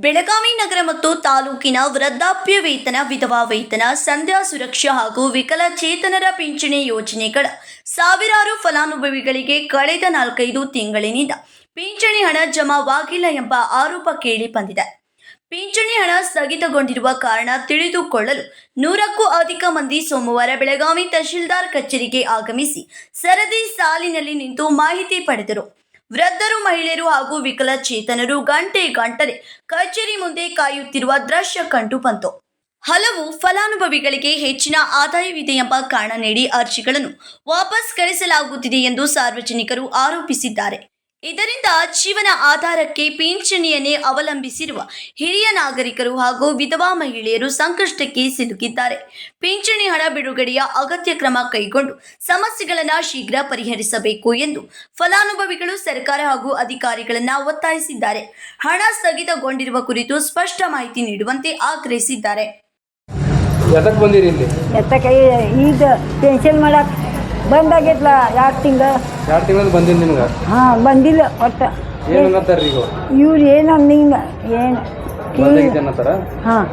ಬೆಳಗಾವಿ ನಗರ ಮತ್ತು ತಾಲೂಕಿನ ವೃದ್ಧಾಪ್ಯ ವೇತನ, ವಿಧವಾ ವೇತನ, ಸಂಧ್ಯಾ ಸುರಕ್ಷಾ ಹಾಗೂ ವಿಕಲಚೇತನರ ಪಿಂಚಣಿ ಯೋಜನೆಗಳ ಸಾವಿರಾರು ಫಲಾನುಭವಿಗಳಿಗೆ ಕಳೆದ 4-5 ತಿಂಗಳಿನಿಂದ ಪಿಂಚಣಿ ಹಣ ಜಮಾವಾಗಿಲ್ಲ ಎಂಬ ಆರೋಪ ಕೇಳಿ ಬಂದಿದೆ. ಪಿಂಚಣಿ ಹಣ ಸ್ಥಗಿತಗೊಂಡಿರುವ ಕಾರಣ ತಿಳಿದುಕೊಳ್ಳಲು 100ಕ್ಕೂ ಅಧಿಕ ಮಂದಿ ಸೋಮವಾರ ಬೆಳಗಾವಿ ತಹಶೀಲ್ದಾರ್ ಕಚೇರಿಗೆ ಆಗಮಿಸಿ ಸರದಿ ಸಾಲಿನಲ್ಲಿ ನಿಂತು ಮಾಹಿತಿ ಪಡೆದರು. ವೃದ್ಧರು, ಮಹಿಳೆಯರು ಹಾಗೂ ವಿಕಲಚೇತನರು ಗಂಟೆ ಕಚೇರಿ ಮುಂದೆ ಕಾಯುತ್ತಿರುವ ದೃಶ್ಯ ಕಂಡು ಬಂತು. ಹಲವು ಫಲಾನುಭವಿಗಳಿಗೆ ಹೆಚ್ಚಿನ ಆದಾಯವಿದೆ ಎಂಬ ಕಾರಣ ನೀಡಿ ಅರ್ಜಿಗಳನ್ನು ವಾಪಸ್ ಕಳಿಸಲಾಗುತ್ತಿದೆ ಎಂದು ಸಾರ್ವಜನಿಕರು ಆರೋಪಿಸಿದ್ದಾರೆ. ಇದರಿಂದ ಜೀವನ ಆಧಾರಕ್ಕೆ ಪಿಂಚಣಿಯನ್ನೇ ಅವಲಂಬಿಸಿರುವ ಹಿರಿಯ ನಾಗರಿಕರು ಹಾಗೂ ವಿಧವಾ ಮಹಿಳೆಯರು ಸಂಕಷ್ಟಕ್ಕೆ ಸಿಲುಕಿದ್ದಾರೆ. ಪಿಂಚಣಿ ಹಣ ಬಿಡುಗಡೆಯ ಅಗತ್ಯ ಕ್ರಮ ಕೈಗೊಂಡು ಸಮಸ್ಯೆಗಳನ್ನು ಶೀಘ್ರ ಪರಿಹರಿಸಬೇಕು ಎಂದು ಫಲಾನುಭವಿಗಳು ಸರ್ಕಾರ ಹಾಗೂ ಅಧಿಕಾರಿಗಳನ್ನು ಒತ್ತಾಯಿಸಿದ್ದಾರೆ. ಹಣ ಸ್ಥಗಿತಗೊಂಡಿರುವ ಕುರಿತು ಸ್ಪಷ್ಟ ಮಾಹಿತಿ ನೀಡುವಂತೆ ಆಗ್ರಹಿಸಿದ್ದಾರೆ. ಈಗ ಪೆನ್ಷನ್ ಮಾಡಕ್ ಬಂದಾಗೈತ್ಲ 2 ತಿಂಗಳು ಬಂದಿಲ್ಲ ನಿಮ್ಗೆ? ಹಾಂ, ಬಂದಿಲ್ಲ. ಒಟ್ಟು ಇವ್ರು ಏನಂದಿಂಗ ಏನು ಹಾಂ,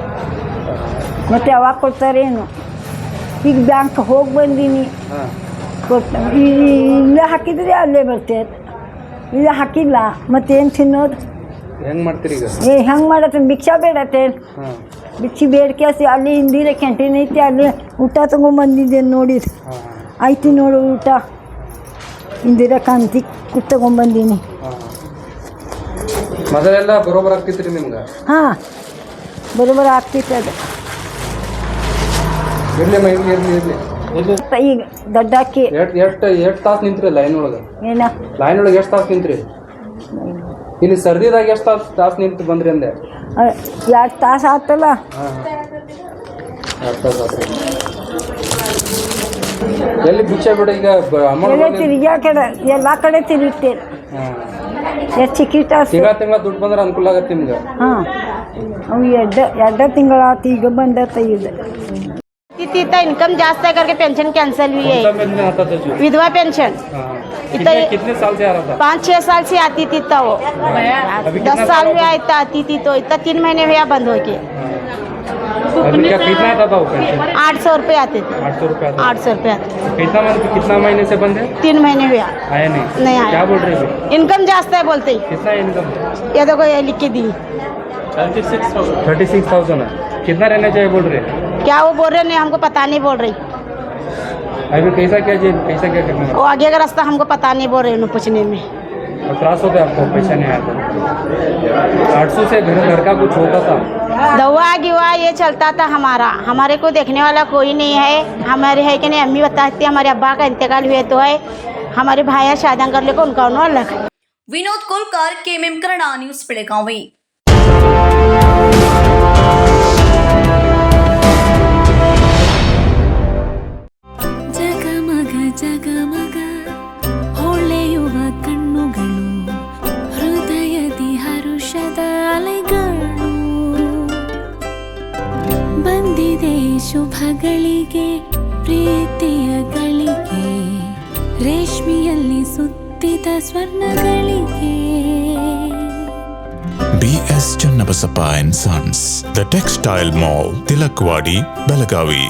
ಮತ್ತೆ ಯಾವಾಗ ಕೊಡ್ತಾರೇನು? ಈಗ ಬ್ಯಾಂಕ್ ಹೋಗಿ ಬಂದೀನಿ, ಇಲ್ಲ ಹಾಕಿದ್ರೆ ಅಲ್ಲೇ ಬರ್ತೇವೆ, ಇಲ್ಲ ಹಾಕಿಲ್ಲ ಮತ್ತೇನು ತಿನ್ನೋದು? ಹೆಂಗೆ ಮಾಡ್ತೀರಿ ಈಗ? ಹೆಂಗೆ ಮಾಡತ್ತೆ? ಭಿಕ್ಷಾ ಬೇಡತ್ತೆ, ಭಿಕ್ಷಿ ಬೇಡ್ಕೇಸಿ ಅಲ್ಲಿ ಇಂದಿರ ಕ್ಯಾಂಟೀನ್ ಐತಿ, ಅಲ್ಲಿ ಊಟ ತೊಗೊಂಬಂದಿದ್ದೇನೆ ನೋಡಿ. ಆಯ್ತು ನೋಡು, ಊಟ ಇಂದಿರಾ ಕಾಂತಿ ತಗೊಂಬಂದೀನಿ. ಮೊದಲೆಲ್ಲ ಬರೋಬರ್ ಆಗ್ತಿತ್ರಿ ನಿಮ್ಗೆ? ಹಾಂ, ಬರೋಬರ್ ಆಗ್ತಿತ್ತು. ಅದು ಈಗ ದೊಡ್ಡಾಕಿ ಎಷ್ಟು ತಾಸು ನಿಂತ್ರಿ ಲೈನ್ ಒಳಗೆ? ಏನ ಲೈನ್ ಒಳಗೆ ಎಷ್ಟು ತಾಸು ನಿಂತ್ರಿ? ಇಲ್ಲಿ ಸರ್ದಿದಾಗ ಎಷ್ಟು ತಾಸು ನಿಂತು ಬಂದ್ರಿ ಅಂದೆ? 2 ತಾಸು ಆತಲ್ಲ. ಎಲ್ಲಿ ಭಿಕ್ಷೆ ಬಿಡ? ಈಗ ಎಲ್ಲ ಕಡೆ ತಿರುಗ್ತೇನೆ. ಎಷ್ಟು ತಿಂಗಳ ದುಡ್ಡು ಬಂದ್ರೆ ಅನುಕೂಲ ಆಗತ್ತೆ ನಿಮ್ಗೆ? ಹಾಂ, ಅವು 2 ತಿಂಗಳಾತು, ಈಗ ಬಂದತ್ತ. ಈಗ इनकम जास्त है करके पेंशन कैंसिल हुई है. विधवा पेंशन कितने साल से आ रहा था? 5-6 साल से आती थी, तो वो 10 साल में आती थी, तो इतना 3 महीने हुआ बंद हो के. कितना आता था वो पेंशन? 800 रुपये आते थे. 800 रुपये आते थे. कितना महीने से बंद है? 3 महीने हुआ. आया नहीं आया. क्या बोल रहे हैं? इनकम जास्त है बोलते ही. कितना इनकम? ये देखो, ये लिख के दी 36,000 है. कितना रहना चाहिए बोल रहे? क्या वो बोल रहे नहीं, हमको पता नहीं बोल रही. अभी कैसा क्या करना? वो आगे का रास्ता हमको पता नहीं बोल रहे उन्हें पूछने में. और त्रास होता है आपको? पैसा नहीं आता? 800 से घर का कुछ होता था? दवा गिवा ये चलता था हमारे को देखने वाला कोई नहीं है. हमारे है कि नहीं, अम्मी बताती है हमारे अब्बा का इंतकाल हुए तो है, हमारे भाई शादी कर लेकर उनका अलग है. Vinod Kolkar, KMM Kannada news, Belagavi. ಜಗಮಗ ಹೊಳೆಯುವ ಕಣ್ಣುಗಳು, ಹೃದಯದಿ ಹರುಷದ ಅಲೆಗಳು. ಬಂದಿದೆ ಶುಭಗಳಿಗೆ, ಪ್ರೀತಿಯ ಗಳಿಗೆ, ರೇಷ್ಮೆಯಲ್ಲಿ ಸುತ್ತಿದ ಸ್ವರ್ಣಗಳಿಗೆ. BS Channabasappa and Sons, The Textile Mall, Tilakvadi, Belagavi.